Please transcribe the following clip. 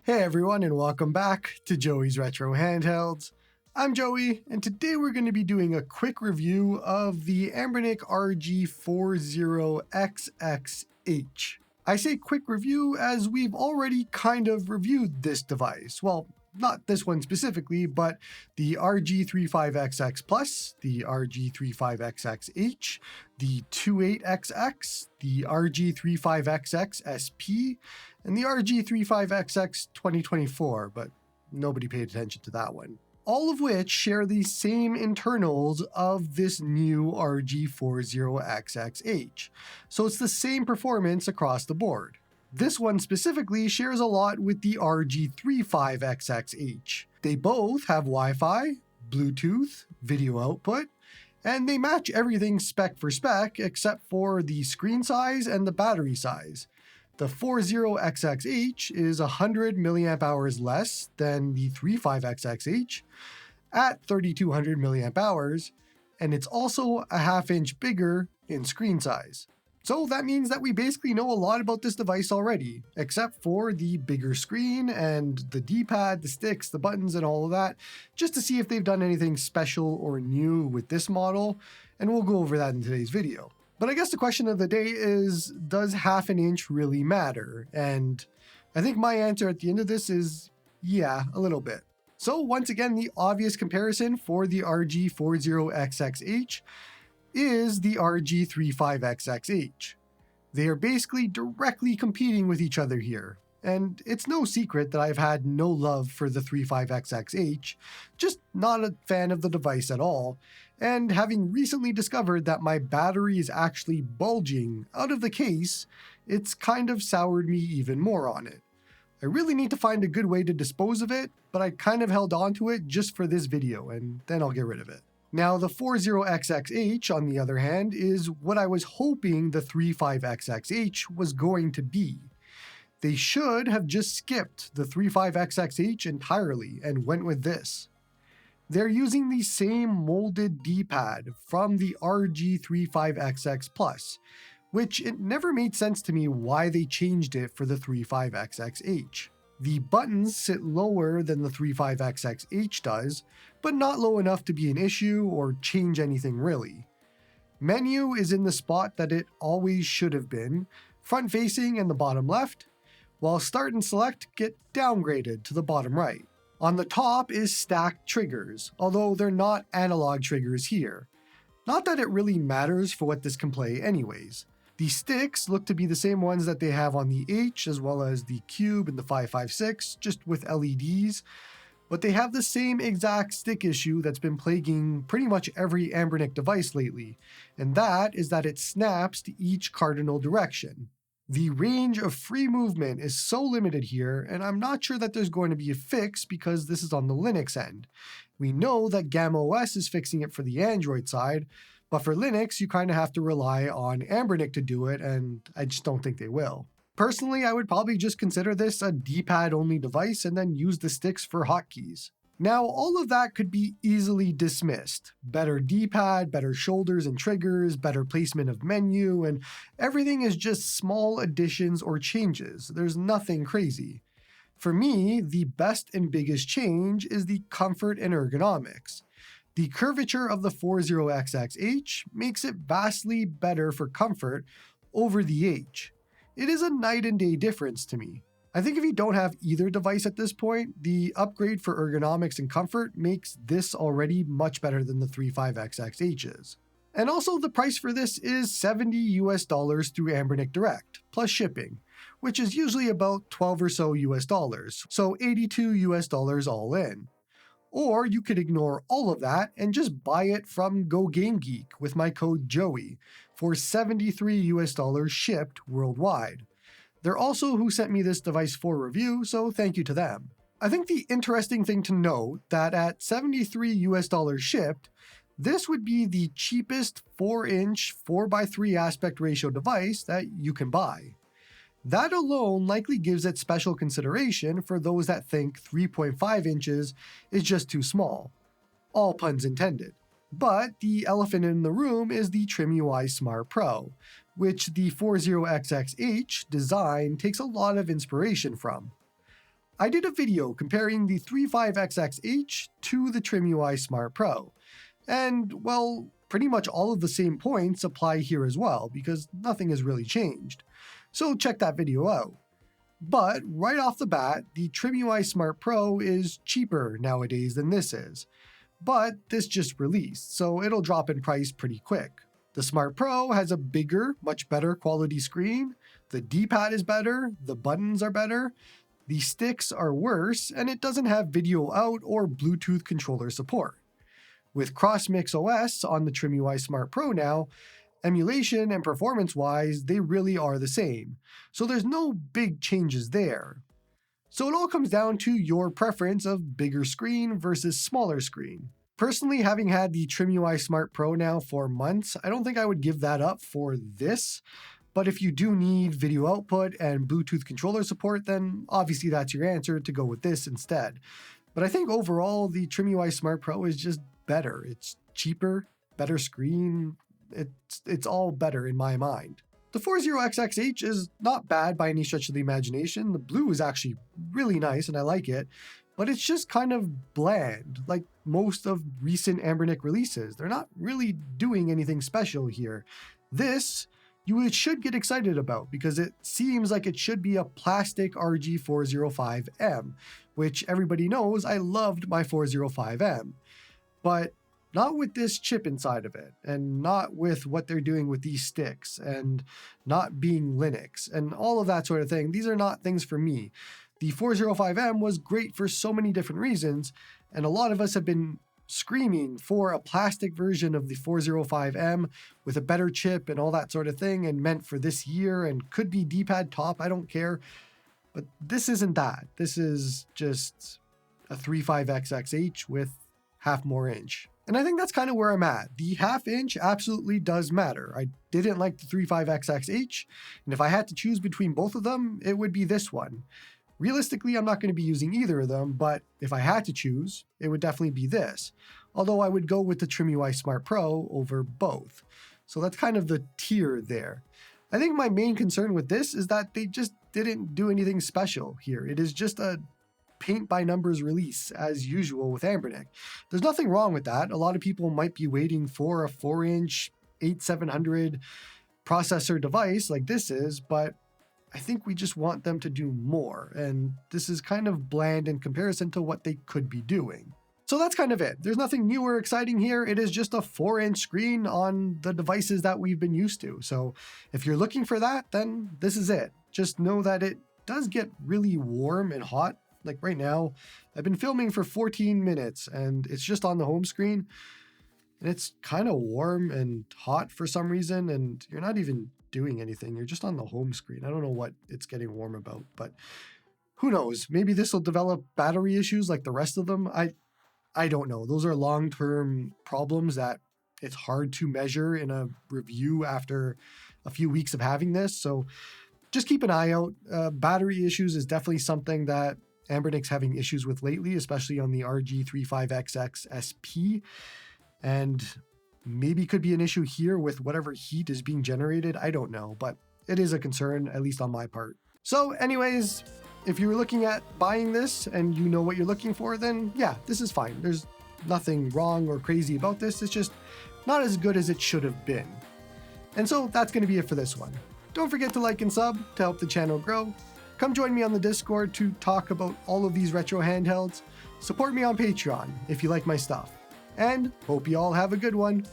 Hey everyone, and welcome back to Joey's Retro Handhelds. I'm Joey, and today we're going to be doing a quick review of the Anbernic RG40XX H. I say quick review as we've already kind of reviewed this device. Well, not this one specifically, but the RG35XX Plus, the RG35XX H, the 28XX, the RG35XX SP, and the RG35XX 2024, but nobody paid attention to that one. All of which share the same internals of this new RG40XX H, so it's the same performance across the board. This one specifically shares a lot with the RG35XX H. They both have Wi-Fi, Bluetooth, video output, and they match everything spec for spec except for the screen size and the battery size. The 40XX is 100 mAh less than the 35XX at 3200 mAh, and it's also a half-inch bigger in screen size. So that means that we basically know a lot about this device already, except for the bigger screen and the D-pad, the sticks, the buttons, and all of that, just to see if they've done anything special or new with this model, and we'll go over that in today's video. But I guess the question of the day is, does half an inch really matter? And I think my answer at the end of this is, yeah, a little bit. So once again, the obvious comparison for the RG40XX H is the RG35XX H. They are basically directly competing with each other here. And it's no secret that I've had no love for the 35XX H, just not a fan of the device at all, and having recently discovered that my battery is actually bulging out of the case, it's kind of soured me even more on it. I really need to find a good way to dispose of it, but I kind of held on to it just for this video, and then I'll get rid of it. Now, the 40XX on the other hand, is what I was hoping the 35XX was going to be. They should have just skipped the 35XX entirely and went with this. They're using the same molded D-pad from the RG35XX Plus, which it never made sense to me why they changed it for the 35XX. The buttons sit lower than the 35XX does, but not low enough to be an issue or change anything really. Menu is in the spot that it always should have been, front facing in the bottom left, while start and select get downgraded to the bottom right. On the top is stacked triggers, although they're not analog triggers here. Not that it really matters for what this can play anyways. The sticks look to be the same ones that they have on the H as well as the Cube and the 556, just with LEDs, but they have the same exact stick issue that's been plaguing pretty much every Anbernic device lately, and that is that it snaps to each cardinal direction. The range of free movement is so limited here, and I'm not sure that there's going to be a fix because this is on the Linux end. We know that Gamma OS is fixing it for the Android side, but for Linux, you kind of have to rely on Anbernic to do it, and I just don't think they will. Personally, I would probably just consider this a D-pad only device and then use the sticks for hotkeys. Now, all of that could be easily dismissed. Better D-pad, better shoulders and triggers, better placement of menu, and everything is just small additions or changes. There's nothing crazy. For me, the best and biggest change is the comfort and ergonomics. The curvature of the 40XX makes it vastly better for comfort over the H. It is a night and day difference to me. I think if you don't have either device at this point, the upgrade for ergonomics and comfort makes this already much better than the 35XX is. And also the price for this is $70 through Anbernic Direct, plus shipping, which is usually about 12 or so US, so $82 all in. Or you could ignore all of that and just buy it from GoGameGeek with my code Joey for $73 shipped worldwide. They're also who sent me this device for review, so thank you to them. I think the interesting thing to note that at $73 shipped, this would be the cheapest 4-inch 4:3 aspect ratio device that you can buy. That alone likely gives it special consideration for those that think 3.5 inches is just too small. All puns intended. But the elephant in the room is the TrimUI Smart Pro, which the 40XX H design takes a lot of inspiration from. I did a video comparing the 35XX H to the TrimUI Smart Pro. And, well, pretty much all of the same points apply here as well, because nothing has really changed. So check that video out. But right off the bat, the TrimUI Smart Pro is cheaper nowadays than this is. But this just released, so it'll drop in price pretty quick. The Smart Pro has a bigger, much better quality screen, the D-pad is better, the buttons are better, the sticks are worse, and it doesn't have video out or Bluetooth controller support. With CrossMix OS on the TrimUI Smart Pro now, emulation and performance-wise, they really are the same, so there's no big changes there. So it all comes down to your preference of bigger screen versus smaller screen. Personally, having had the TrimUI Smart Pro now for months, I don't think I would give that up for this. But if you do need video output and Bluetooth controller support, then obviously that's your answer to go with this instead. But I think overall, the TrimUI Smart Pro is just better. It's cheaper, better screen. It's all better in my mind. The 40XX is not bad by any stretch of the imagination. The blue is actually really nice and I like it, but it's just kind of bland, like most of recent Anbernic releases. They're not really doing anything special here. This, you should get excited about because it seems like it should be a plastic RG4005M, which everybody knows I loved my 405M. But not with this chip inside of it, and not with what they're doing with these sticks, and not being Linux, and all of that sort of thing. These are not things for me. The 405M was great for so many different reasons, and a lot of us have been screaming for a plastic version of the 405M with a better chip and all that sort of thing, and meant for this year, and could be D-pad top, I don't care. But this isn't that. This is just a 35XX H with half more inch. And I think that's kind of where I'm at. The half inch absolutely does matter. I didn't like the 35XX H, and if I had to choose between both of them, it would be this one. Realistically, I'm not going to be using either of them, but if I had to choose, it would definitely be this. Although I would go with the TrimUI Smart Pro over both. So that's kind of the tier there. I think my main concern with this is that they just didn't do anything special here. It is just a paint by numbers release as usual with Anbernic. There's nothing wrong with that. A lot of people might be waiting for a 4-inch 8700 processor device like this is, but I think we just want them to do more, and this is kind of bland in comparison to what they could be doing. So that's kind of it. There's nothing new or exciting here. It is just a 4-inch screen on the devices that we've been used to. So if you're looking for that, then this is it. Just know that it does get really warm and hot. Like right now, I've been filming for 14 minutes and it's just on the home screen and it's kind of warm and hot for some reason, and you're not even doing anything. You're just on the home screen. I don't know what it's getting warm about, but who knows? Maybe this will develop battery issues like the rest of them. I don't know. Those are long-term problems that it's hard to measure in a review after a few weeks of having this. So just keep an eye out. Battery issues is definitely something that Anbernic's having issues with lately, especially on the RG35XX SP, and maybe could be an issue here with whatever heat is being generated. I don't know, but it is a concern, at least on my part. So anyways, if you were looking at buying this and you know what you're looking for, then yeah, this is fine. There's nothing wrong or crazy about this. It's just not as good as it should have been. And so that's going to be it for this one. Don't forget to like and sub to help the channel grow. Come join me on the Discord to talk about all of these retro handhelds. Support me on Patreon if you like my stuff. And hope you all have a good one.